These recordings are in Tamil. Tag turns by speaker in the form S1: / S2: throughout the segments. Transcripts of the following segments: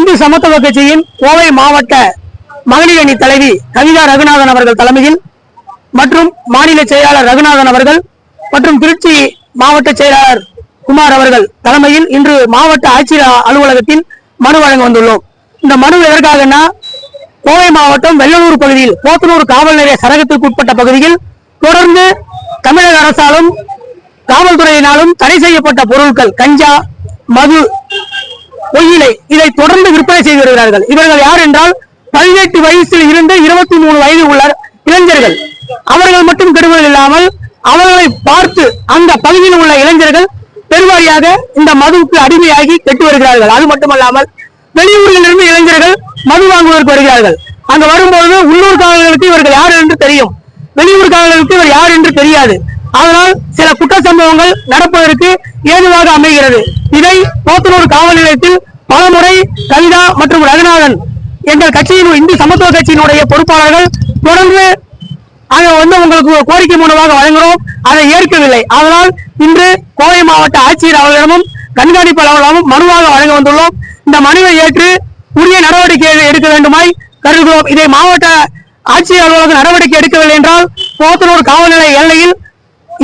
S1: இந்து சமத்துவ கட்சியின் கோவை மாவட்ட மகளிர் அணி தலைவி கவிதா ரகுநாதன் அவர்கள் தலைமையில் மற்றும் மாநில செயலாளர் ரகுநாதன் அவர்கள் மற்றும் திருச்சி மாவட்ட செயலாளர் குமார் அவர்கள் தலைமையில் இன்று மாவட்ட ஆட்சியர் அலுவலகத்தில் மனு வழங்க வந்துள்ளோம். இந்த மனு எதற்காகனா, கோவை மாவட்டம் வெள்ளலூர் பகுதியில் போத்தனூர் காவல் நிலைய சரகத்திற்கு உட்பட்ட பகுதியில் தொடர்ந்து தமிழக அரசாலும் காவல்துறையினாலும் தடை செய்யப்பட்ட பொருட்கள் கஞ்சா, மது, பொய்யிலை இதை தொடர்ந்து விற்பனை செய்து வருகிறார்கள். இவர்கள் யார் என்றால் 18 வயசில் இருந்து 23 வயது உள்ள இளைஞர்கள். அவர்கள் மட்டும் கெடுவதில் இல்லாமல் அவர்களை பார்த்து அந்த பகுதியில் உள்ள இளைஞர்கள் பெருவாரியாக இந்த மதுவுக்கு அடிமையாகி கெட்டு வருகிறார்கள். அது மட்டுமல்லாமல் வெளியூர்களிலிருந்து இளைஞர்கள் மது வாங்குவதற்கு வருகிறார்கள். அங்கு வரும்போது உள்ளூர் காவலர்களுக்கு இவர்கள் யார் என்று தெரியும், வெளியூர் காவலர்களுக்கு இவர் யார் என்று தெரியாது. அதனால் சில குற்ற சம்பவங்கள் நடப்பதற்கு ஏதுவாக அமைகிறது. இதை போத்தனூர் காவல் நிலையத்தில் பலமுறை கவிதா மற்றும் ரகுநாதன் எங்கள் கட்சியின் இந்து சமத்துவ கட்சியினுடைய பொறுப்பாளர்கள் தொடர்ந்து உங்களுக்கு கோரிக்கை மூலமாக வழங்குகிறோம். அதை ஏற்கவில்லை. அதனால் இன்று கோவை மாவட்ட ஆட்சியர் அவர்களிடமும் கண்காணிப்பு அலுவலகமும் மனுவாக வழங்க வந்துள்ளோம். இந்த மனுவை ஏற்று உரிய நடவடிக்கை எடுக்க வேண்டுமாய் கருதுகிறோம். இதை மாவட்ட ஆட்சியர் அலுவலகம் நடவடிக்கை எடுக்கவில்லை என்றால் போத்தனூர் காவல் நிலைய எல்லையில்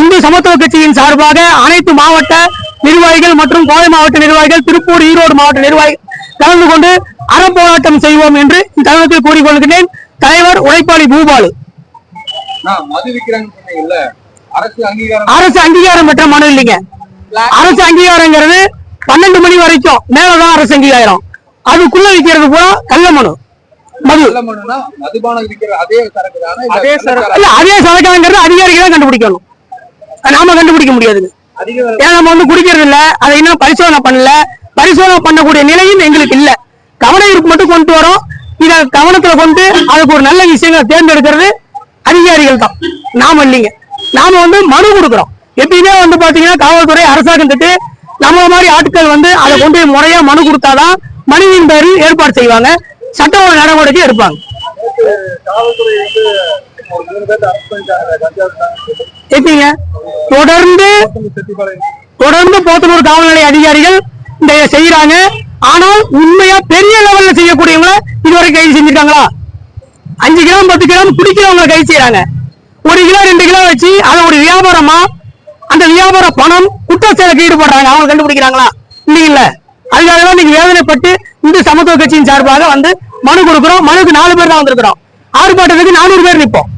S1: இந்து சமத்துவ கட்சியின் சார்பாக அனைத்து மாவட்ட நிர்வாகிகள் மற்றும் கோவை மாவட்ட நிர்வாகிகள், திருப்பூர், ஈரோடு மாவட்ட நிர்வாகிகள் கலந்து கொண்டு அறப்போராட்டம் செய்வோம் என்று இந்த தருணத்தில் கூறிக்கொள்கிறேன். தலைவர் உழைப்பாளி பூபாலு. அரசு அங்கீகாரம் பெற்ற மனு இல்லைங்க. அரசு அங்கீகாரங்கிறது 12 மணி வரைக்கும் மேலதான் அரசு அங்கீகாரம். அதுக்குள்ள விற்கிறது பூரா கள்ள மனு, மது. அதே சரக்காங்கிறது அதிகாரிகள் தான் கண்டுபிடிக்கணும், நாம கண்டுபிடிக்க முடியாது. ஏன்னா நம்ம குடிக்கிறது இல்ல, அதை இன்னும் பரிசோதனை பண்ணல. பரிசோதனை பண்ணக்கூடிய நிலையும் எங்களுக்கு இல்ல. கவன ஈர்ப்பு மட்டும் கொண்டு வரோம். இத கவனத்துல கொண்டு அதுக்கு ஒரு நல்ல விஷயங்களை தேர்ந்தெடுக்கிறது அதிகாரிகள் தான், நாம இல்லைங்க. நாம மனு கொடுக்கிறோம். எப்பயுமே பாத்தீங்கன்னா காவல்துறை அரசாங்கம் திட்டு நம்மள மாதிரி ஆட்கள் அதை கொண்டு முறையா மனு கொடுத்தாதான் மனுவின் பேரில் ஏற்பாடு செய்வாங்க, சட்ட ஒழுங்கு நடவடிக்கை எடுப்பாங்க. எப்படிங்க தொடர்ந்து போத்தனூர் காவல் நிலைய அதிகாரிகள் இந்த செய்யறாங்க. ஆனால் உண்மையா பெரிய லெவல்ல செய்யக்கூடியவங்களை இதுவரைக்கும் கைது செஞ்சிருக்காங்களா? 5 கிராம் 10 கிராம் குடிக்கிறவங்க கைது செய்யறாங்க. 1 கிலோ 2 கிலோ வச்சு அதை ஒரு வியாபாரமா, அந்த வியாபார பணம் குற்ற செயலுக்கு ஈடுபடுறாங்க. அவங்க கண்டுபிடிக்கிறாங்களா? இல்ல. அதுக்காக நீங்க வேதனைப்பட்டு இந்து சமத்துவ கட்சியின் சார்பாக மனு கொடுக்கிறோம். மனுக்கு 4 பேர் தான் வந்திருக்கிறோம். ஆர்ப்பாட்டத்துக்கு 400 பேர் நிற்போம்.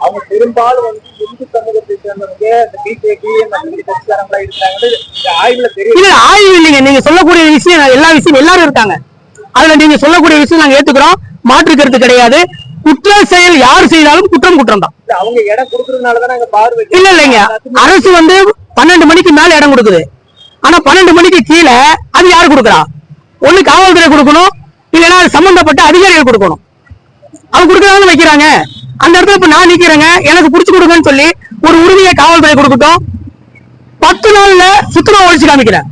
S2: அவங்க பெரும்பாலும் இந்து சமூகத்தை சேர்ந்தவங்க
S1: ஆய்வு இல்லைங்க. நீங்க சொல்லக்கூடிய விஷயம் எல்லாரும் இருக்காங்க. அதுல நீங்க சொல்லக்கூடிய விஷயம் நாங்க ஏத்துக்கிறோம், மாற்று கருத்து கிடையாது. குற்ற செயல் யார் செய்தாலும் குற்றம் தான்.
S2: அவங்க இடம் கொடுக்கறதுனாலதான் நாங்க பார்வை
S1: இல்லைங்க. அரசு 12 மணிக்கு மேல இடம் கொடுக்குது. ஆனா 12 மணிக்கு கீழே அது யாரு கொடுக்குறா? ஒண்ணு காவல்துறை கொடுக்கணும், இல்லைன்னா சம்பந்தப்பட்ட அதிகாரிகள் கொடுக்கணும். அவங்க கொடுக்கறதாங்க வைக்கிறாங்க. அந்த இடத்துல இப்ப நான் நிக்கிறேங்க, எனக்கு புடிச்சு கொடுங்கன்னு சொல்லி ஒரு உறுதியை காவல்துறை கொடுக்கட்டும். 10 நாள்ல சுத்தமா ஒழிச்சு காமிக்கிறேன்.